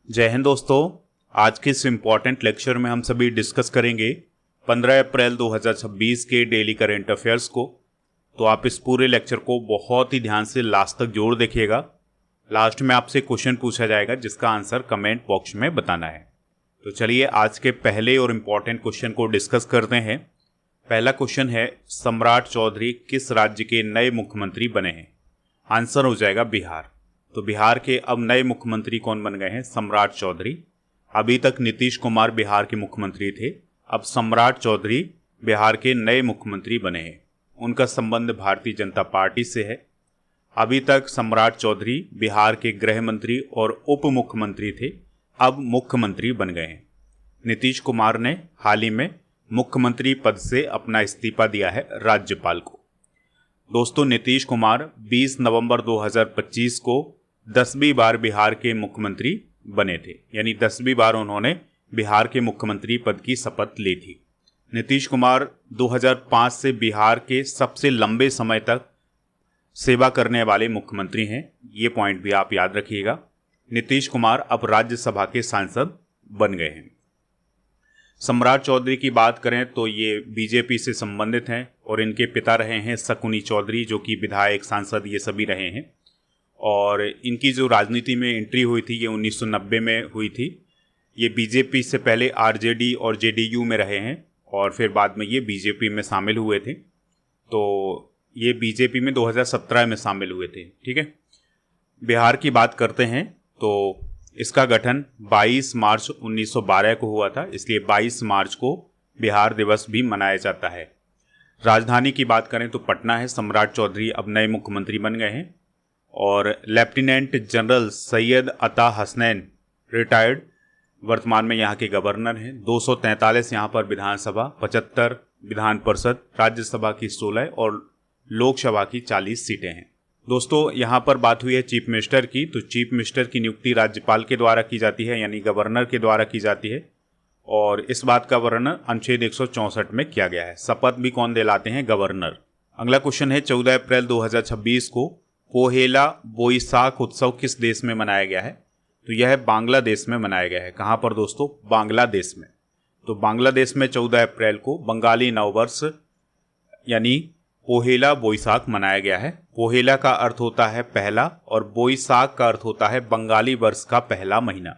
जय हिंद दोस्तों। आज के इस इम्पॉर्टेंट लेक्चर में हम सभी डिस्कस करेंगे 15 अप्रैल 2026 के डेली करेंट अफेयर्स को। तो आप इस पूरे लेक्चर को बहुत ही ध्यान से लास्ट तक जरूर देखिएगा। लास्ट में आपसे क्वेश्चन पूछा जाएगा जिसका आंसर कमेंट बॉक्स में बताना है। तो चलिए आज के पहले और इम्पॉर्टेंट क्वेश्चन को डिस्कस करते हैं। पहला क्वेश्चन है, सम्राट चौधरी किस राज्य के नए मुख्यमंत्री बने हैं? आंसर हो जाएगा बिहार। तो बिहार के अब नए मुख्यमंत्री कौन बन गए हैं? सम्राट चौधरी। अभी तक नीतीश कुमार बिहार के मुख्यमंत्री थे, अब सम्राट चौधरी बिहार के नए मुख्यमंत्री बने हैं। उनका संबंध भारतीय जनता पार्टी से है। अभी तक सम्राट चौधरी बिहार के गृह मंत्री और उप मुख्यमंत्री थे, अब मुख्यमंत्री बन गए हैं। नीतीश कुमार ने हाल ही में मुख्यमंत्री पद से अपना इस्तीफा दिया है राज्यपाल को। दोस्तों, नीतीश कुमार 20 नवंबर 2025 को 10वीं बार बिहार के मुख्यमंत्री बने थे, यानी 10वीं बार उन्होंने बिहार के मुख्यमंत्री पद की शपथ ली थी। नीतीश कुमार 2005 से बिहार के सबसे लंबे समय तक सेवा करने वाले मुख्यमंत्री हैं, ये पॉइंट भी आप याद रखिएगा। नीतीश कुमार अब राज्यसभा के सांसद बन गए हैं। सम्राट चौधरी की बात करें तो ये बीजेपी से संबंधित हैं और इनके पिता रहे हैं शकुनी चौधरी, जो कि विधायक, सांसद ये सभी रहे हैं। और इनकी जो राजनीति में एंट्री हुई थी ये 1990 में हुई थी। ये बीजेपी से पहले आरजेडी और जेडीयू में रहे हैं और फिर बाद में ये बीजेपी में शामिल हुए थे। तो ये बीजेपी में 2017 में शामिल हुए थे। ठीक है, बिहार की बात करते हैं तो इसका गठन 22 मार्च 1912 को हुआ था, इसलिए 22 मार्च को बिहार दिवस भी मनाया जाता है। राजधानी की बात करें तो पटना है। सम्राट चौधरी अब नए मुख्यमंत्री बन गए हैं और लेफ्टिनेंट जनरल सैयद अता हसनैन रिटायर्ड वर्तमान में यहाँ के गवर्नर हैं। 243 यहाँ पर विधानसभा, 75 विधान परिषद, राज्यसभा की 16 और लोकसभा की 40 सीटें हैं। दोस्तों, यहाँ पर बात हुई है चीफ मिनिस्टर की, तो चीफ मिनिस्टर की नियुक्ति राज्यपाल के द्वारा की जाती है, यानी गवर्नर के द्वारा की जाती है। और इस बात का वर्णन अनुच्छेद 164 में किया गया है। शपथ भी कौन दिलाते हैं? गवर्नर। अगला क्वेश्चन है, 14 अप्रैल 2026 को पोहेला बोईसाख उत्सव किस देश में मनाया गया है? तो यह बांग्लादेश में मनाया गया है। कहाँ पर दोस्तों? बांग्लादेश में। तो बांग्लादेश में 14 अप्रैल को बंगाली नववर्ष यानी पोहेला बोईसाख मनाया गया है। पोहेला का अर्थ होता है पहला और बोईसाख का अर्थ होता है बंगाली वर्ष का पहला महीना।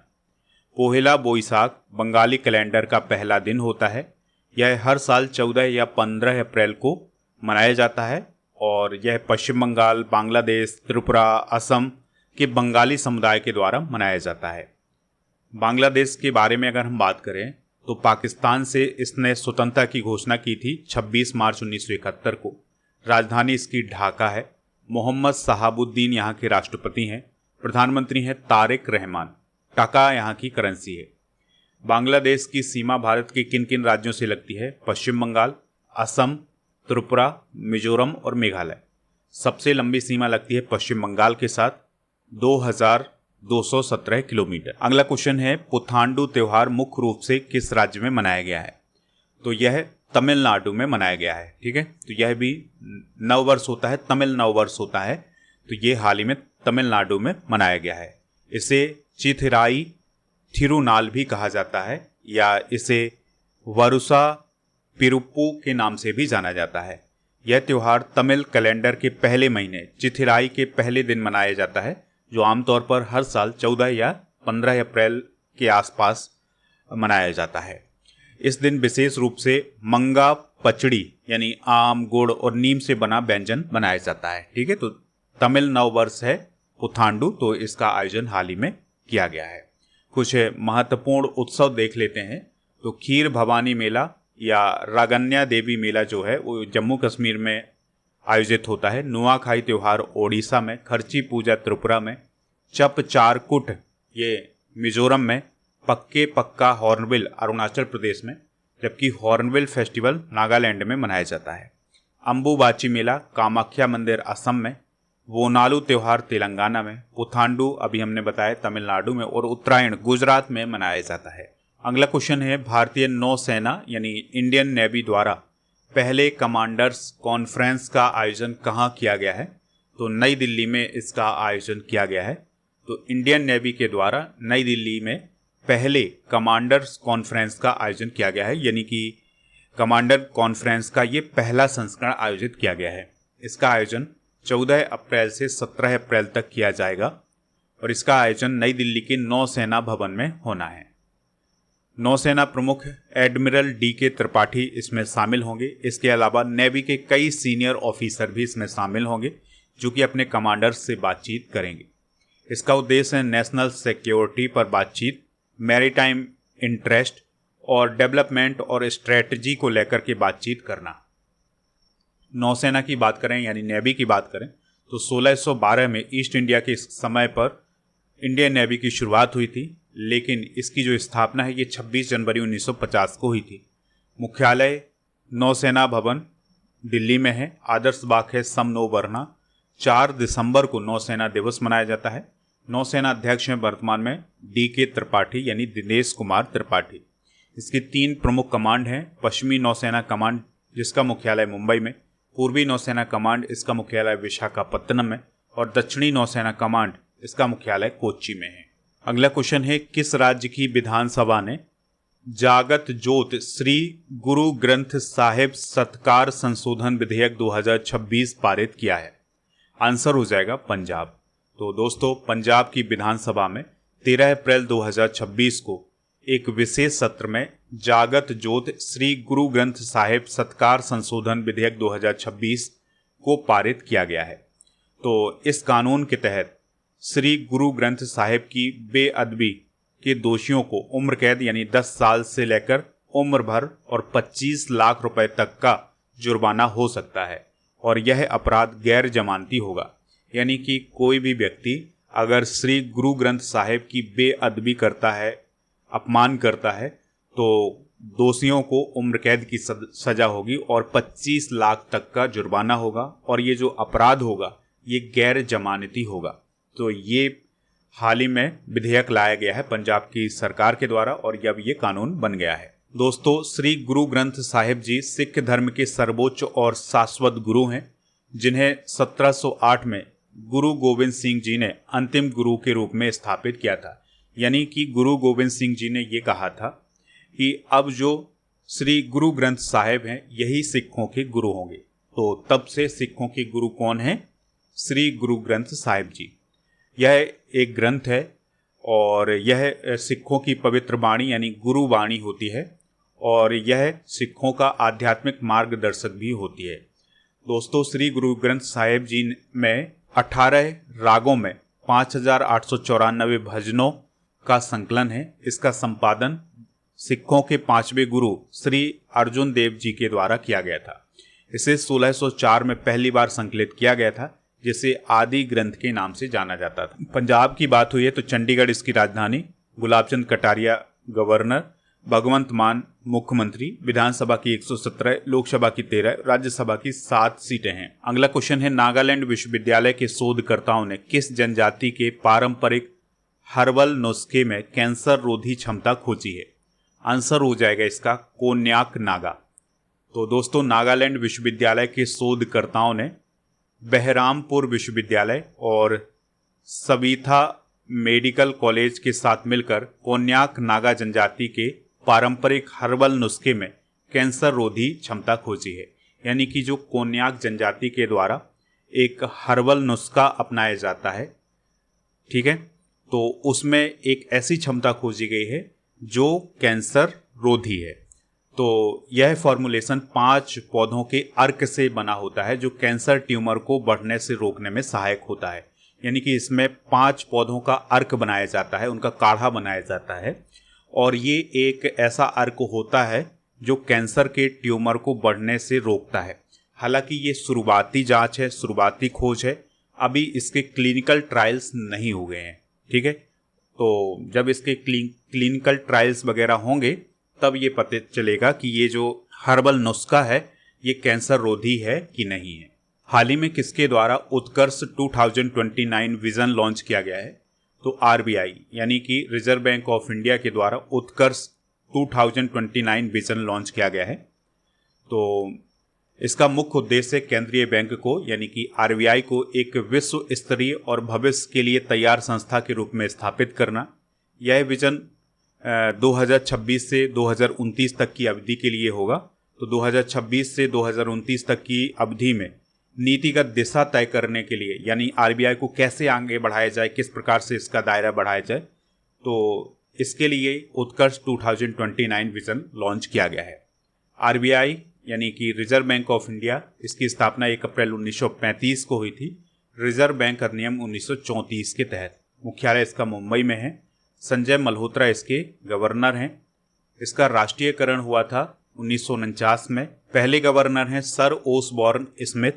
पोहेला बोईसाख बंगाली कैलेंडर का पहला दिन होता है। यह हर साल 14 या 15 अप्रैल को मनाया जाता है और यह पश्चिम बंगाल, बांग्लादेश, त्रिपुरा, असम के बंगाली समुदाय के द्वारा मनाया जाता है। बांग्लादेश के बारे में अगर हम बात करें तो पाकिस्तान से इसने स्वतंत्रता की घोषणा की थी 26 मार्च 1971 को। राजधानी इसकी ढाका है। मोहम्मद शहाबुद्दीन यहाँ के राष्ट्रपति हैं। प्रधानमंत्री हैं तारिक रहमान। टका यहाँ की करेंसी है। बांग्लादेश की सीमा भारत के किन किन राज्यों से लगती है? पश्चिम बंगाल, असम, त्रिपुरा, मिजोरम और मेघालय। सबसे लंबी सीमा लगती है पश्चिम बंगाल के साथ, 2217 किलोमीटर। अगला क्वेश्चन है, पुथांडू त्यौहार मुख्य रूप से किस राज्य में मनाया गया है? तो यह तमिलनाडु में मनाया गया है। ठीक है, तो यह भी नववर्ष होता है, तमिल नववर्ष होता है। तो ये हाल ही में तमिलनाडु में मनाया गया है। इसे चिथिराई थिरुनाल भी कहा जाता है या इसे वरुसा पिरुप्पू के नाम से भी जाना जाता है। यह त्यौहार तमिल कैलेंडर के पहले महीने चिथिराई के पहले दिन मनाया जाता है, जो आमतौर पर हर साल 14 या 15 अप्रैल के आसपास मनाया जाता है। इस दिन विशेष रूप से मंगा पचड़ी यानी आम, गुड़ और नीम से बना व्यंजन बनाया जाता है। ठीक है, तो तमिल नववर्ष है पुथांडू, तो इसका आयोजन हाल ही में किया गया है। कुछ महत्वपूर्ण उत्सव देख लेते हैं। तो खीर भवानी मेला या रागन्या देवी मेला जो है वो जम्मू कश्मीर में आयोजित होता है। नुआखाई त्यौहार ओडिशा में, खर्ची पूजा त्रिपुरा में, चप चारकुट ये मिजोरम में, पक्के पक्का हॉर्नबिल अरुणाचल प्रदेश में, जबकि हॉर्नबिल फेस्टिवल नागालैंड में मनाया जाता है। अंबुबाची मेला कामाख्या मंदिर असम में, वोनालू त्यौहार तेलंगाना में, पुथांडू अभी हमने बताया तमिलनाडु में और उत्तरायण गुजरात में मनाया जाता है। अगला क्वेश्चन है, भारतीय नौसेना यानी इंडियन नेवी द्वारा पहले कमांडर्स कॉन्फ्रेंस का आयोजन कहाँ किया गया है? तो नई दिल्ली में इसका आयोजन किया गया है। तो इंडियन नेवी के द्वारा नई दिल्ली में पहले कमांडर्स कॉन्फ्रेंस का आयोजन किया गया है, यानी कि कमांडर कॉन्फ्रेंस का ये पहला संस्करण आयोजित किया गया है। इसका आयोजन 14 अप्रैल से 17 अप्रैल तक किया जाएगा और इसका आयोजन नई दिल्ली के नौसेना भवन में होना है। नौसेना प्रमुख एडमिरल DK त्रिपाठी इसमें शामिल होंगे। इसके अलावा नेवी के कई सीनियर ऑफिसर भी इसमें शामिल होंगे जो कि अपने कमांडर्स से बातचीत करेंगे। इसका उद्देश्य है नेशनल सिक्योरिटी पर बातचीत, मैरीटाइम इंटरेस्ट और डेवलपमेंट और स्ट्रेटजी को लेकर के बातचीत करना। नौसेना की बात करें यानी नेवी की बात करें तो 1612 में ईस्ट इंडिया के समय पर इंडियन नेवी की शुरुआत हुई थी, लेकिन इसकी जो स्थापना है ये 26 जनवरी 1950 को हुई थी। मुख्यालय नौसेना भवन दिल्ली में है। आदर्श वाक्य है सम नो वरना। 4 दिसंबर को नौसेना दिवस मनाया जाता है। नौसेना अध्यक्ष हैं वर्तमान में DK त्रिपाठी यानी दिनेश कुमार त्रिपाठी। इसकी 3 प्रमुख कमांड हैं। पश्चिमी नौसेना कमांड जिसका मुख्यालय मुंबई में, पूर्वी नौसेना कमांड इसका मुख्यालय विशाखापत्तनम में और दक्षिणी नौसेना कमांड इसका मुख्यालय कोच्चि में है। अगला क्वेश्चन है किस राज्य की विधानसभा ने जागत जोत श्री गुरु ग्रंथ साहिब सत्कार संशोधन विधेयक 2026 पारित किया है? आंसर हो जाएगा पंजाब। तो दोस्तों पंजाब की विधानसभा में 13 अप्रैल 2026 को एक विशेष सत्र में जागत जोत श्री गुरु ग्रंथ साहिब सत्कार संशोधन विधेयक 2026 को पारित किया गया है। तो इस कानून के तहत श्री गुरु ग्रंथ साहिब की बेअदबी के दोषियों को उम्र कैद यानी 10 साल से लेकर उम्र भर और 25 लाख रुपए तक का जुर्माना हो सकता है और यह अपराध गैर जमानती होगा, यानी कि कोई भी व्यक्ति अगर श्री गुरु ग्रंथ साहिब की बेअदबी करता है, अपमान करता है, तो दोषियों को उम्र कैद की सजा होगी और 25 लाख तक का जुर्माना होगा और ये जो अपराध होगा ये गैर जमानती होगा। तो ये हाल ही में विधेयक लाया गया है पंजाब की सरकार के द्वारा और अब ये कानून बन गया है। दोस्तों श्री गुरु ग्रंथ साहिब जी सिख धर्म के सर्वोच्च और शाश्वत गुरु हैं, जिन्हें 1708 में गुरु गोविंद सिंह जी ने अंतिम गुरु के रूप में स्थापित किया था। यानी कि गुरु गोविंद सिंह जी ने ये कहा था कि अब जो श्री गुरु ग्रंथ साहिब हैं यही सिखों के गुरु होंगे। तो तब से सिखों के गुरु कौन हैं? श्री गुरु ग्रंथ साहिब जी। यह एक ग्रंथ है और यह सिखों की पवित्र वाणी यानी गुरु वाणी होती है और यह सिखों का आध्यात्मिक मार्गदर्शक भी होती है। दोस्तों श्री गुरु ग्रंथ साहिब जी में 18 रागों में 5894 भजनों का संकलन है। इसका संपादन सिखों के 5वें गुरु श्री अर्जुन देव जी के द्वारा किया गया था। इसे 1604 में पहली बार संकलित किया गया था, जिसे आदि ग्रंथ के नाम से जाना जाता था। पंजाब की बात हुई है तो चंडीगढ़ इसकी राजधानी, गुलाबचंद कटारिया गवर्नर, भगवंत मान मुख्यमंत्री, विधानसभा की 117, लोकसभा की 13, राज्यसभा की 7 सीटें हैं। अगला क्वेश्चन है नागालैंड विश्वविद्यालय के शोधकर्ताओं ने किस जनजाति के पारंपरिक हर्बल नुस्खे में कैंसर रोधी क्षमता खोजी है? आंसर हो जाएगा इसका कोन्याक नागा। तो दोस्तों नागालैंड विश्वविद्यालय के शोधकर्ताओं ने बहरामपुर विश्वविद्यालय और सविता मेडिकल कॉलेज के साथ मिलकर कोन्याक नागा जनजाति के पारंपरिक हर्बल नुस्खे में कैंसर रोधी क्षमता खोजी है। यानी कि जो कोन्याक जनजाति के द्वारा एक हर्बल नुस्खा अपनाया जाता है, ठीक है, तो उसमें एक ऐसी क्षमता खोजी गई है जो कैंसर रोधी है। तो यह फॉर्मुलेशन 5 पौधों के अर्क से बना होता है जो कैंसर ट्यूमर को बढ़ने से रोकने में सहायक होता है। यानी कि इसमें 5 पौधों का अर्क बनाया जाता है, उनका काढ़ा बनाया जाता है और ये एक ऐसा अर्क होता है जो कैंसर के ट्यूमर को बढ़ने से रोकता है। हालांकि ये शुरुआती जांच है, शुरुआती खोज है, अभी इसके क्लिनिकल ट्रायल्स नहीं हो गए हैं, ठीक है। तो जब इसके क्लिनिकल ट्रायल्स वगैरह होंगे तब ये पता चलेगा कि ये जो हर्बल नुस्खा है ये कैंसर रोधी है कि नहीं है। हाल ही में किसके द्वारा उत्कर्ष 2029 विजन लॉन्च किया गया है? तो RBI यानी कि रिजर्व बैंक ऑफ इंडिया के द्वारा उत्कर्ष 2029 विजन लॉन्च किया गया है। तो इसका मुख्य उद्देश्य केंद्रीय बैंक को यानी कि आरबीआई को एक विश्व स्तरीय और भविष्य के लिए तैयार संस्था के रूप में स्थापित करना। यह विजन 2026 से 2029 तक की अवधि के लिए होगा। तो 2026 से 2029 तक की अवधि में नीतिगत दिशा तय करने के लिए यानी आरबीआई को कैसे आगे बढ़ाया जाए, किस प्रकार से इसका दायरा बढ़ाया जाए, तो इसके लिए उत्कर्ष 2029 विजन लॉन्च किया गया है। आरबीआई यानी कि रिजर्व बैंक ऑफ इंडिया, इसकी स्थापना 1 अप्रैल 1935 को हुई थी रिजर्व बैंक अधिनियम 1934 के तहत। मुख्यालय इसका मुंबई में है। संजय मल्होत्रा इसके गवर्नर हैं। इसका राष्ट्रीयकरण हुआ था 1949 में। पहले गवर्नर हैं सर ओसबॉर्न स्मिथ,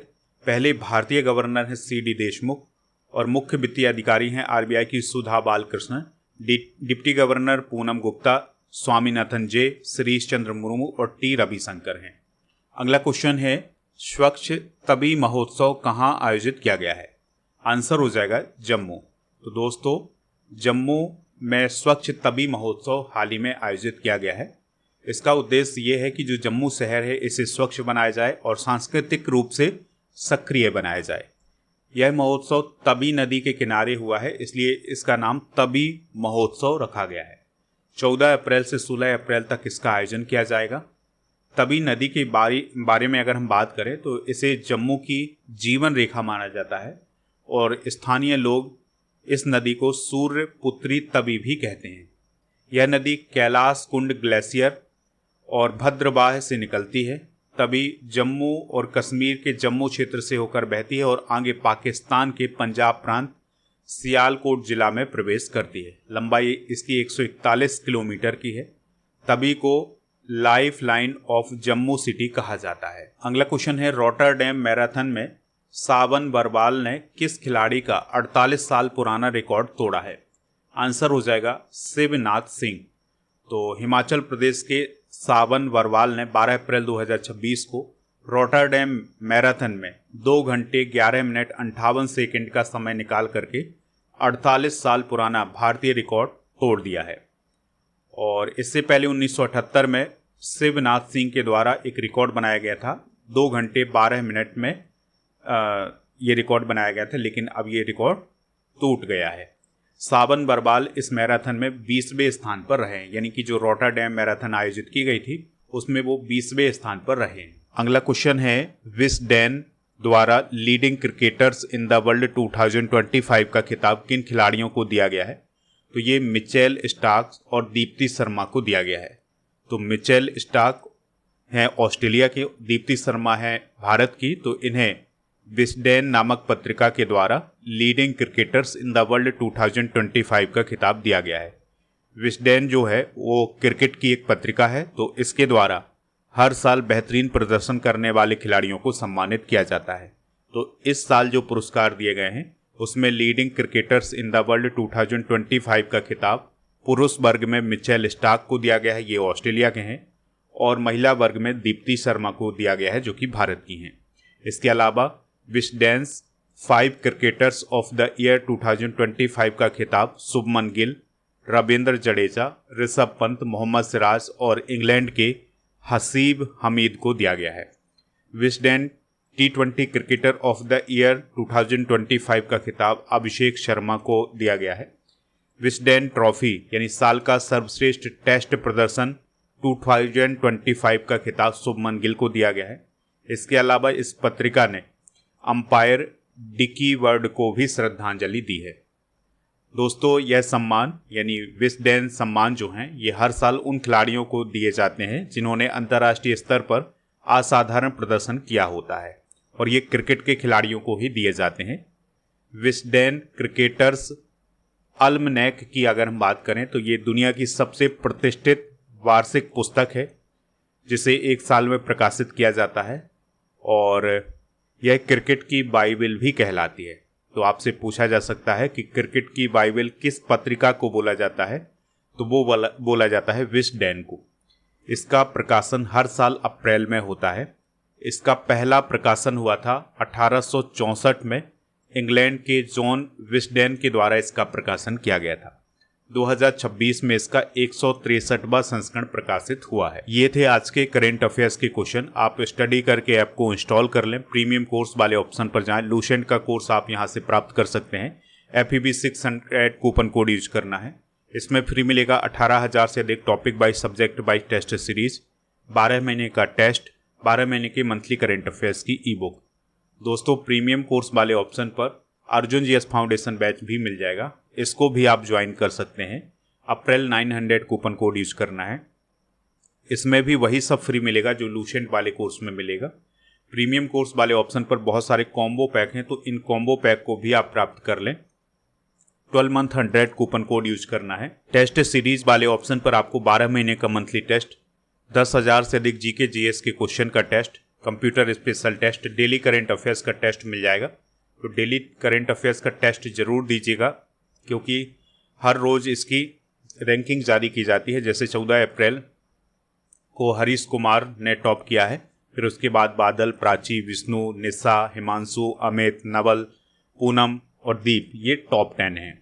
पहले भारतीय गवर्नर हैं सीडी देशमुख और मुख्य वित्तीय अधिकारी हैं आरबीआई की सुधा बालकृष्णन। डिप्टी गवर्नर पूनम गुप्ता, स्वामीनाथन जे, श्रीश चंद्र मुर्मू और टी रविशंकर हैं। अगला क्वेश्चन है स्वच्छ तबी महोत्सव कहाँ आयोजित किया गया है? आंसर हो जाएगा जम्मू। तो दोस्तों जम्मू में स्वच्छ तबी महोत्सव हाल ही में आयोजित किया गया है। इसका उद्देश्य ये है कि जो जम्मू शहर है इसे स्वच्छ बनाया जाए और सांस्कृतिक रूप से सक्रिय बनाया जाए। यह महोत्सव तबी नदी के किनारे हुआ है, इसलिए इसका नाम तबी महोत्सव रखा गया है। 14 अप्रैल से 16 अप्रैल तक इसका आयोजन किया जाएगा। तबी नदी के बारे में अगर हम बात करें तो इसे जम्मू की जीवन रेखा माना जाता है और स्थानीय लोग इस नदी को सूर्य पुत्री तबी भी कहते हैं। यह नदी कैलाश कुंड ग्लेशियर और भद्रवाह से निकलती है। तभी जम्मू और कश्मीर के जम्मू क्षेत्र से होकर बहती है और आगे पाकिस्तान के पंजाब प्रांत सियालकोट जिला में प्रवेश करती है। लंबाई इसकी 141 किलोमीटर की है। तभी को life line of Jammu city कहा जाता है। अगला क्वेश्चन है रॉटरडैम मैराथन में सावन बरवाल ने किस खिलाड़ी का 48 साल पुराना रिकॉर्ड तोड़ा है? आंसर हो जाएगा शिवनाथ सिंह। तो हिमाचल प्रदेश के सावन बरवाल ने 12 अप्रैल 2026 को रॉटरडैम मैराथन में 2 घंटे 11 मिनट 58 सेकंड का समय निकाल करके 48 साल पुराना भारतीय रिकॉर्ड तोड़ दिया है। और इससे पहले 1978 में शिवनाथ सिंह के द्वारा एक रिकॉर्ड बनाया गया था। 2 घंटे 12 मिनट में ये रिकॉर्ड बनाया गया था, लेकिन अब ये रिकॉर्ड टूट गया है। सावन बरवाल इस मैराथन में 20वें स्थान पर रहे, यानी कि जो रॉटरडैम मैराथन आयोजित की गई थी उसमें वो 20वें स्थान पर रहे। अगला क्वेश्चन है विस्डेन द्वारा leading cricketers in the world 2025 का खिताब किन खिलाड़ियों को दिया गया है? तो ये मिचेल स्टार्क और दीप्ति शर्मा को दिया गया है। तो मिचेल स्टार्क हैं ऑस्ट्रेलिया के, दीप्ति शर्मा है भारत की। तो इन्हें विस्डेन नामक पत्रिका के द्वारा leading cricketers in the world 2025 का खिताब दिया गया है। विस्डेन जो है वो क्रिकेट की एक पत्रिका है, तो इसके द्वारा हर साल बेहतरीन प्रदर्शन करने वाले खिलाड़ियों को सम्मानित किया जाता है। तो इस साल जो पुरस्कार दिए गए हैं उसमें leading cricketers in the world 2025 का खिताब पुरुष वर्ग में मिचेल स्टार्क को दिया गया है, ये ऑस्ट्रेलिया के हैं, और महिला वर्ग में दीप्ति शर्मा को दिया गया है जो कि भारत की हैं। इसके अलावा विस्डेन्स 5 क्रिकेटर्स ऑफ द ईयर 2025 का खिताब शुभमन गिल, रविंद्र जडेजा, ऋषभ पंत, मोहम्मद सिराज और इंग्लैंड के हसीब हमीद को दिया गया है। Wisden T20 cricketer of the year 2025 का खिताब अभिषेक शर्मा को दिया गया है। विस्डेन ट्रॉफी यानी साल का सर्वश्रेष्ठ टेस्ट प्रदर्शन 2025 का खिताब शुभमन गिल को दिया गया है। इसके अलावा इस पत्रिका ने अंपायर डिकी वर्ड को भी श्रद्धांजलि दी है। दोस्तों यह सम्मान यानी विस्डेन सम्मान जो हैं ये हर साल उन खिलाड़ियों को दिए जाते हैं जिन्होंने अंतर्राष्ट्रीय स्तर पर असाधारण प्रदर्शन किया होता है, और ये क्रिकेट के खिलाड़ियों को ही दिए जाते हैं। विस्डेन क्रिकेटर्स अल्मनैक की अगर हम बात करें तो ये दुनिया की सबसे प्रतिष्ठित वार्षिक पुस्तक है जिसे एक साल में प्रकाशित किया जाता है, और यह क्रिकेट की बाइबल भी कहलाती है। तो आपसे पूछा जा सकता है कि क्रिकेट की बाइबल किस पत्रिका को बोला जाता है? तो वो बोला जाता है विस्डेन को। इसका प्रकाशन हर साल अप्रैल में होता है। इसका पहला प्रकाशन हुआ था 1864 में। इंग्लैंड के जॉन विस्डेन के द्वारा इसका प्रकाशन किया गया था। 2026 में इसका 163वां संस्करण प्रकाशित हुआ है। ये थे आज के करंट अफेयर्स के क्वेश्चन। आप स्टडी करके ऐप को इंस्टॉल कर लें, प्रीमियम कोर्स वाले ऑप्शन पर जाएं, लूसेंट का कोर्स आप यहां से प्राप्त कर सकते हैं। FEB 600 कूपन कोड यूज करना है। इसमें फ्री मिलेगा 18,000 से अधिक topic wise subject wise test series, 12 महीने का टेस्ट, 12 महीने की मंथली करंट अफेयर्स की ई बुक। दोस्तों, प्रीमियम कोर्स वाले ऑप्शन पर अर्जुन GS फाउंडेशन बैच भी मिल जाएगा, इसको भी आप ज्वाइन कर सकते हैं। अप्रैल 900 कूपन कोड यूज करना है। इसमें भी वही सब फ्री मिलेगा जो लूसेंट वाले कोर्स में मिलेगा। प्रीमियम कोर्स वाले ऑप्शन पर बहुत सारे कॉम्बो पैक हैं, तो इन कॉम्बो पैक को भी आप प्राप्त कर लें। 12 मंथ 100 कूपन कोड यूज करना है। टेस्ट सीरीज वाले ऑप्शन पर आपको 12 महीने का मंथली टेस्ट, 10,000 से अधिक GK GS के क्वेश्चन का test, computer special test, daily current affairs का टेस्ट मिल जाएगा। तो डेली करंट अफेयर्स का टेस्ट जरूर दीजिएगा, क्योंकि हर रोज इसकी रैंकिंग जारी की जाती है। जैसे 14 अप्रैल को हरीश कुमार ने टॉप किया है, फिर उसके बाद बादल, प्राची, विष्णु, निशा, हिमांशु, अमित, नवल, पूनम और दीप, ये टॉप 10 हैं।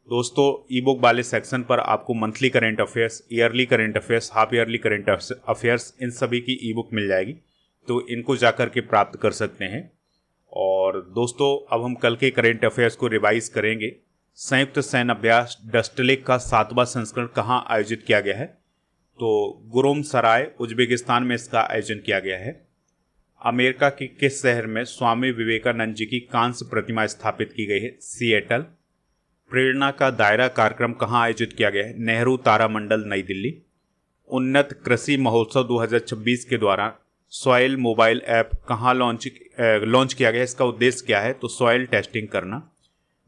दोस्तों, ई बुक वाले सेक्शन पर आपको monthly current affairs, yearly current affairs, half yearly current affairs, इन सभी की ई बुक मिल जाएगी, तो इनको जाकर के प्राप्त कर सकते हैं। और दोस्तों, अब हम कल के करंट अफेयर्स को रिवाइज करेंगे। संयुक्त सैन्य अभ्यास डस्टलेक का 7वां संस्करण कहाँ आयोजित किया गया है? तो गुरुमसराय, उज्बेकिस्तान में इसका आयोजन किया गया है। अमेरिका के किस शहर में स्वामी विवेकानंद जी की कांस्य प्रतिमा स्थापित की गई है? सिएटल। प्रेरणा का दायरा कार्यक्रम कहाँ आयोजित किया गया है? नेहरू तारामंडल, नई दिल्ली। उन्नत कृषि महोत्सव 2026 के दौरान सॉइल मोबाइल ऐप कहाँ लॉन्च किया गया है? इसका उद्देश्य क्या है? तो सॉइल टेस्टिंग करना।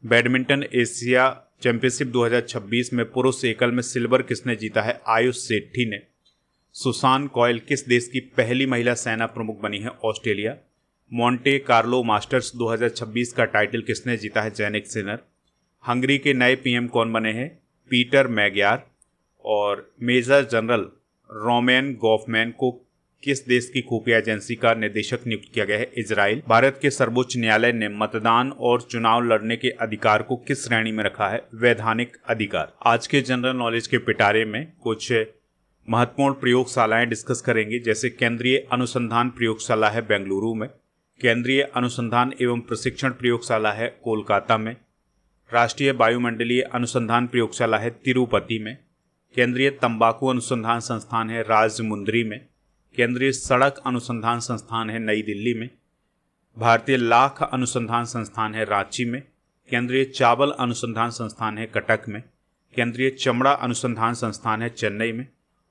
बैडमिंटन एशिया चैंपियनशिप 2026 में पुरुष एकल में सिल्वर किसने जीता है? आयुष सेठी ने। सुसान कॉयल किस देश की पहली महिला सेना प्रमुख बनी है? ऑस्ट्रेलिया। मोंटे कार्लो मास्टर्स 2026 का टाइटल किसने जीता है? Jannik Sinner. हंगरी के नए PM कौन बने हैं? Peter Magyar. और मेजर जनरल रोमेन गॉफमैन को किस देश की खुफिया एजेंसी का निदेशक नियुक्त किया गया है? इजराइल। भारत के सर्वोच्च न्यायालय ने मतदान और चुनाव लड़ने के अधिकार को किस श्रेणी में रखा है? वैधानिक अधिकार। आज के जनरल नॉलेज के पिटारे में कुछ महत्वपूर्ण प्रयोगशालाएं डिस्कस करेंगे, जैसे केंद्रीय अनुसंधान प्रयोगशाला है बेंगलुरु में, केंद्रीय अनुसंधान एवं प्रशिक्षण प्रयोगशाला है कोलकाता में, राष्ट्रीय वायुमंडलीय अनुसंधान प्रयोगशाला है तिरुपति में, केंद्रीय तंबाकू अनुसंधान संस्थान है राजमुंदरी में, केंद्रीय सड़क अनुसंधान संस्थान है नई दिल्ली में, भारतीय लाख अनुसंधान संस्थान है रांची में, केंद्रीय चावल अनुसंधान संस्थान है कटक में, केंद्रीय चमड़ा अनुसंधान संस्थान है चेन्नई में,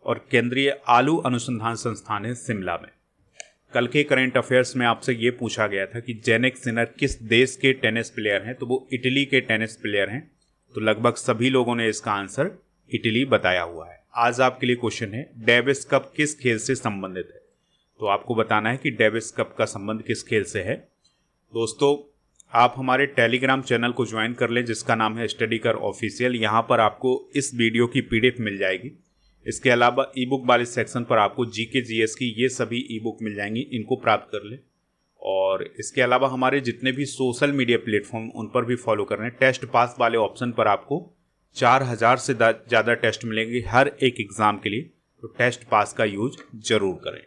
और केंद्रीय आलू अनुसंधान संस्थान है शिमला में। कल के करंट अफेयर्स में आपसे ये पूछा गया था कि जेनिक सिनर किस देश के टेनिस प्लेयर हैं? तो वो इटली के टेनिस प्लेयर हैं। तो लगभग सभी लोगों ने इसका आंसर इटली बताया हुआ है। आज आपके लिए क्वेश्चन है, डेविस कप किस खेल से संबंधित है? तो आपको बताना है कि डेविस कप का संबंध किस खेल से है। दोस्तों, आप हमारे टेलीग्राम चैनल को ज्वाइन कर लें, जिसका नाम है स्टडी कर ऑफिशियल। यहाँ पर आपको इस वीडियो की PDF मिल जाएगी। इसके अलावा ई बुक वाले सेक्शन पर आपको GK GS की ये सभी ई बुक मिल जाएंगी, इनको प्राप्त कर लें। और इसके अलावा हमारे जितने भी सोशल मीडिया प्लेटफॉर्म, उन पर भी फॉलो कर लें। टेस्ट पास वाले ऑप्शन पर आपको 4000 से ज़्यादा टेस्ट मिलेंगे हर एक एग्ज़ाम के लिए, तो टेस्ट पास का यूज जरूर करें।